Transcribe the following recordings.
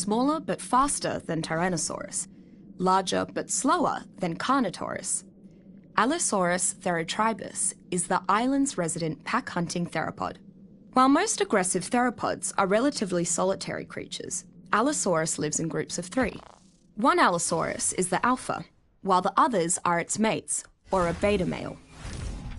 smaller but faster than Tyrannosaurus, larger but slower than Carnotaurus. Allosaurus therotribus is the island's resident pack-hunting theropod. While most aggressive theropods are relatively solitary creatures, Allosaurus lives in groups of 3. One Allosaurus is the alpha, while the others are its mates, or a beta male.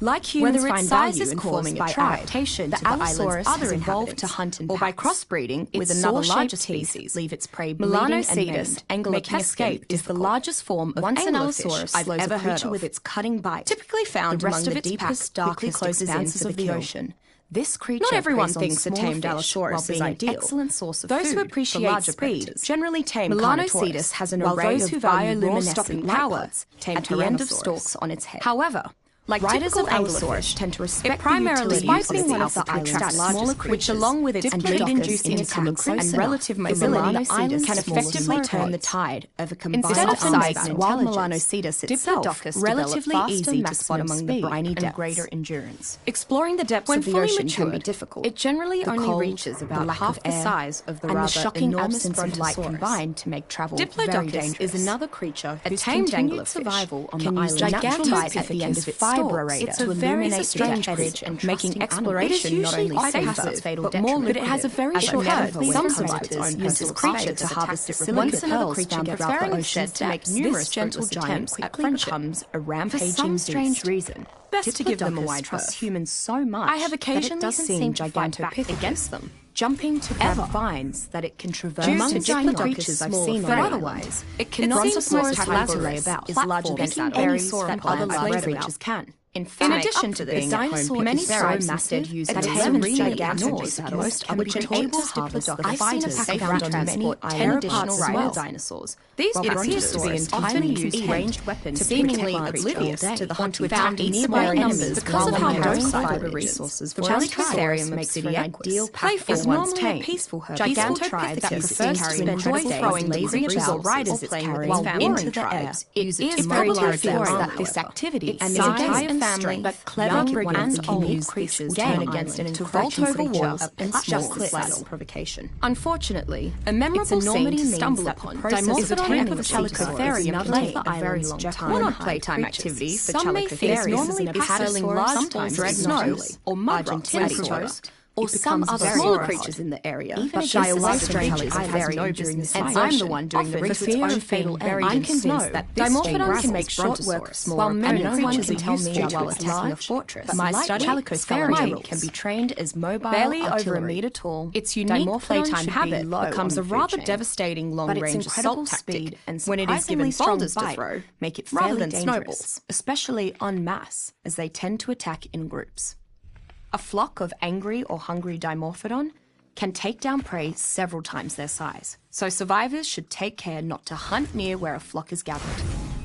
Like humans find value in forming a tribe, the Allosaurus has evolved to hunt in packs, or by crossbreeding with another larger species, leave its prey bleeding and making escape is the largest form of anglerfish I've ever heard of, with its cutting bite, typically found among the deepest, darkest expanses of the ocean. This creature not everyone thinks a tamed Allosaurus is ideal. Excellent source of those who appreciate speed generally tame Melanocetus has an array of bioluminescent powers at the end of stalks on its head. However, like riders of Allosaurus tend to respect primarily despite being one of the island's smaller creatures, which along with its bleed-inducing attacks and relative mobility can effectively turn the tide of a combined size and while Melanocetus itself relatively easy to spot among the briny depths and greater endurance. Exploring the depths of the ocean can be difficult. It generally only reaches about half the size of the rather shocking absence of light combined to make travel very dangerous. Is another creature whose continued survival on the island natural light at the end of its it's a very strange bridge and making exploration not only safer, but more but it has a very short head. Some survivors use this creature to harvest silica once another creature gets throughout the ocean to make numerous gentle giants at becomes a rampaging for some strange reason. Best to give them a wide berth. Humans so much I have occasionally seen Gigantopithecus against them, jumping to grab vines that it can traverse among giant creatures I've seen but otherwise. It cannot support lazuli about is larger than berries that other large creatures can. In addition to this, dinosaurs many so massive use that gigantic most which enables Diplodocus fighters they found on many 10 additional wild dinosaurs. These appears to be entirely used ranged weapons seemingly oblivious to the hunt found in nearby numbers because of how docile resources for Chalicoserium makes it an ideal playful once tame. Gigantopithecus that prefers to enjoy throwing lazy or riders it's carrying into the air. It is very large that this activity and the entire family, but clever and old creatures turn against an to vault over walls and just slight provocation. Unfortunately, a memorable scene to stumble upon is obtaining of Chalicotherium play for a very long time. One playtime activity for Chalicotherium is paddling large balls of snow or mud rocks or some other smaller creatures in the area, but shy away from Chalicotherium during this and I'm the one doing the fear of fatal buried in snow that Dimorphodon can make short work of small, while many creatures tell me while attacking a fortress, but my study Chalicotherium can be trained as mobile barely over a meter tall. Its unique playtime habit becomes a rather devastating long-range assault tactic, and when it is given boulders to throw, make it fairly dangerous, snowballs, especially en masse, as they tend to attack in groups. A flock of angry or hungry Dimorphodon can take down prey several times their size, so survivors should take care not to hunt near where a flock is gathered.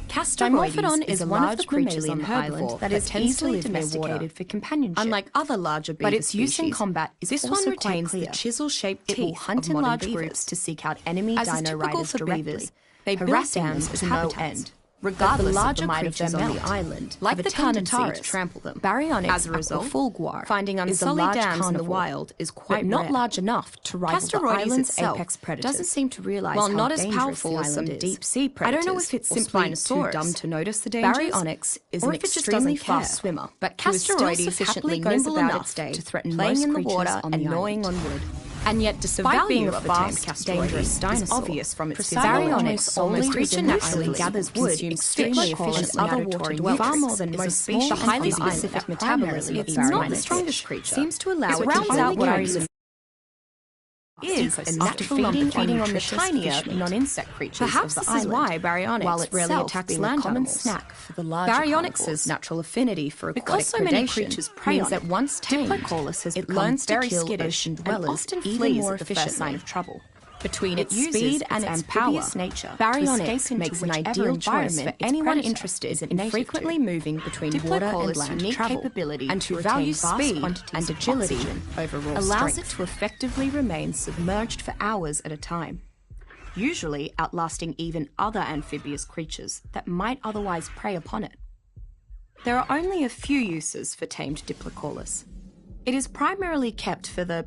Dimorphodon is one of the creatures on the island that is easily domesticated for companionship. Unlike other larger beaver but its use in combat is this one retains the chisel-shaped teeth. It will hunt in large groups to seek out enemy dino riders directly. They build dams to no end. Regardless of the might of them on the island, like the Carnotaurus, trample them. Baryonyx, as a result, Fulguar, finding unsullied dams in the wild is quite not large enough to rival the island's apex predators. Doesn't seem to realize while not as powerful as some deep sea predators. I don't know if it's simply too dumb to notice the dangers. Baryonyx is an extremely fast swimmer, but Castorides happily goes about its day to threaten playing in the water and gnawing on wood. And yet, despite being a fast, dangerous dinosaur, obvious from its Baryonyx almost creature naturally gathers wood extremely efficiently other water dwellers. Far more than most species, the highly specific metabolism it's not the strongest creature. Seems to allow it to out what is a natural feeding on the tinier non-insect creatures perhaps of the island. Why Baryonyx while it rarely attacks land common snack for the larger Baryonyx's natural affinity for aquatic so many creatures prey on that once tamed, Diplocaulus has learns to kill ocean dwellers often flees at the first sign of trouble. Between its speed and its power, nature, Baryonyx makes an ideal choice for anyone interested in frequently moving between water and land travel, and to value speed and agility overall allows it to effectively remain submerged for hours at a time, usually outlasting even other amphibious creatures that might otherwise prey upon it. There are only a few uses for tamed Diplocaulus. It is primarily kept for the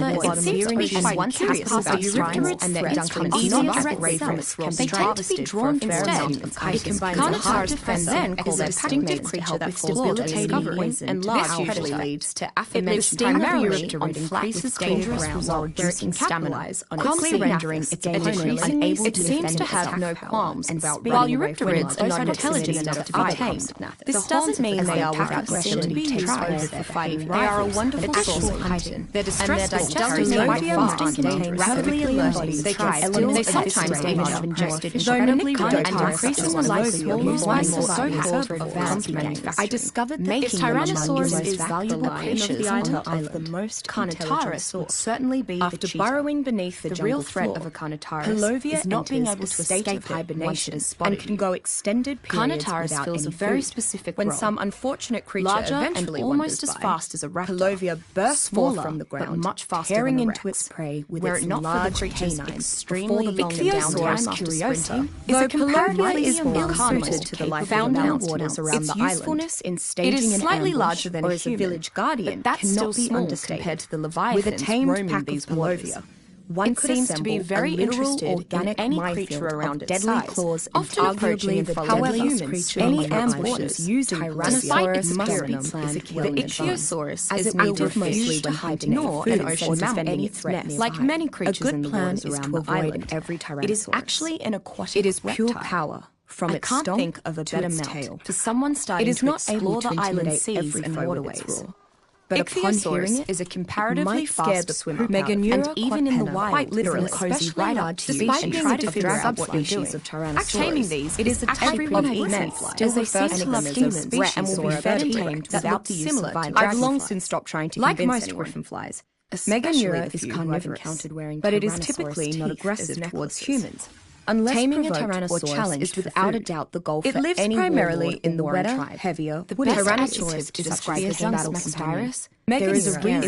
Rather, what it seems to be fear quite curious about Eurypterids and that threats Duncan from is easily not direct afraid from cells. its They tend to be drawn instead. It combines a hard defense and call their distinctive creature that still debilitating poison and large predator leads to aforementioned primarily on flat with dangerous ground while reducing stamina, quickly rendering its opponent unable to seems to have no qualms about while Eurypterids are not intelligent enough to be tamed. This doesn't mean they are without aggression to be used for fighting. They are a wonderful source of hunting. Their distressful digestive microbes contain rapidly alert bodies. They sometimes have ingested incredibly and increases the likelihood of more so-called advanced manufacturing. I discovered that if Tyrannosaurus is valuable creatures of the most Carnotaurus would certainly be the cheetah. Burrowing beneath the real threat of a Carnotaurus Palovia is not being able to escape hibernation and can go extended periods without fills a very specific role. When some unfortunate creature larger eventually and almost as fast as a raptor, Palovia bursts forth from the ground, much faster tearing into its prey with its large canines. Extremely long Ichthyosaurus curiosa is a comparatively ill-suited to the life found in waters around the island. In staging it is slightly larger than a human, village guardian, but that's still small compared to the Leviathans with a tamed pack of Palovia. One seems to be very interested in any creature around its size, claws, often approaching and following humans. Any ambushes using Tyrannosaurus musternum is a killer. The Ichthyosaurus is active mostly when hunting or an ocean defending its threat. Like many creatures in the waters around the island, every Tyrannosaurus. It is actually an aquatic. It is pure power. From its stomp think of a better tail. For someone starting to explore the island seas and waterways. But upon hearing it, is a comparatively fast swimmer, and even in the wild, quite literally cozy right up to you and try to figure out what you're doing. Taming these, it is everyone who eats still refers to them as humans and will be fed and tamed without the use of violence. I've long since stopped trying to convince anyone. Like most griffin flies, Meganeura is carnivorous, but it is typically not aggressive towards humans. Unless taming a Tyrannosaurus is without a doubt the goal for any warlord. It lives primarily in the wetter, heavier, the Tyrannosaurus to describe the battle companion. There is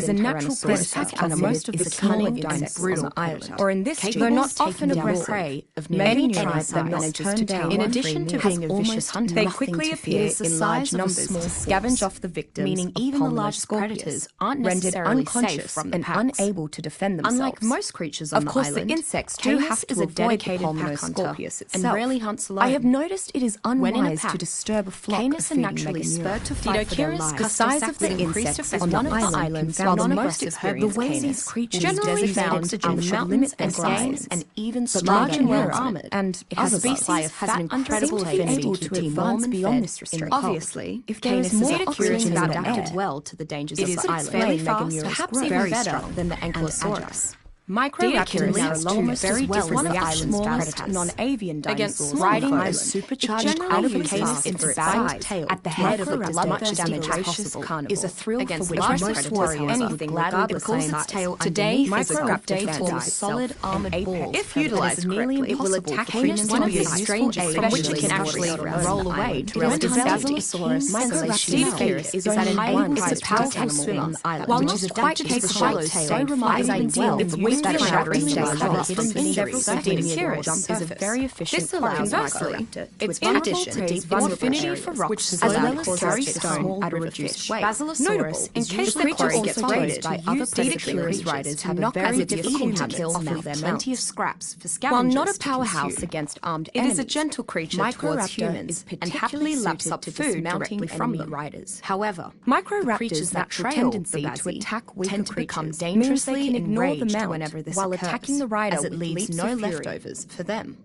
a natural press on most of the cunning insects on the island, or in this case, though not often aggressive prey of many tribes that manages to tame. In addition to being a vicious hunter, they quickly appear in large numbers to scavenge off the victims. Meaning even the largest predators aren't necessarily safe from the packs, and unable to defend themselves. Unlike most creatures on the island, of course, the insects do have to avoid the Pulmonoscorpius itself, and rarely hunts alone. I have noticed it is unwise to disturb a flock of feeding Meganeura. The size of the insects on the island found the most experienced Canis, creatures generally found in the mountains and size, and even large and well armored, and has a species has an incredible affinity to advance beyond this restraint. Obviously, if Canis is more curious and adapted well to the dangers of the island, fairly fast, perhaps even better than the Ankylosaurus. Microraptors are almost very well as the island's smallest non-avian dinosaurs, riding a supercharged out-of-case into bad tail at the head of as much damage as possible is a thrill against for which most warriors anything gladly calls its tail. Today, Microraptor forms solid armored balls. If utilized correctly, it will attack humans one of these strange eggs from which it can actually roll away to Basilosaurus. Microraptor is a powerful swimmer on the island, while not quite capable of so remarkably well. That shattering cover hidden beneath Dinosaurus is a very efficient conversely, its addition to deep affinity for rocks as well as carry stone at a reduced weight. Basilosaurus, in case the creature gets raided by other predatory riders, have a very difficult to kill and have plenty of scraps for scavengers. While not a powerhouse against armed enemies, it is a gentle creature towards humans and happily laps up food directly from them. Riders. However, Microraptors' natural tendency to attack weaker creatures become dangerously enraged whenever this while occurs, attacking the rider as it leaves no leftovers for them.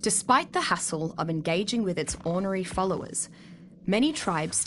Despite the hassle of engaging with its ornery followers, many tribes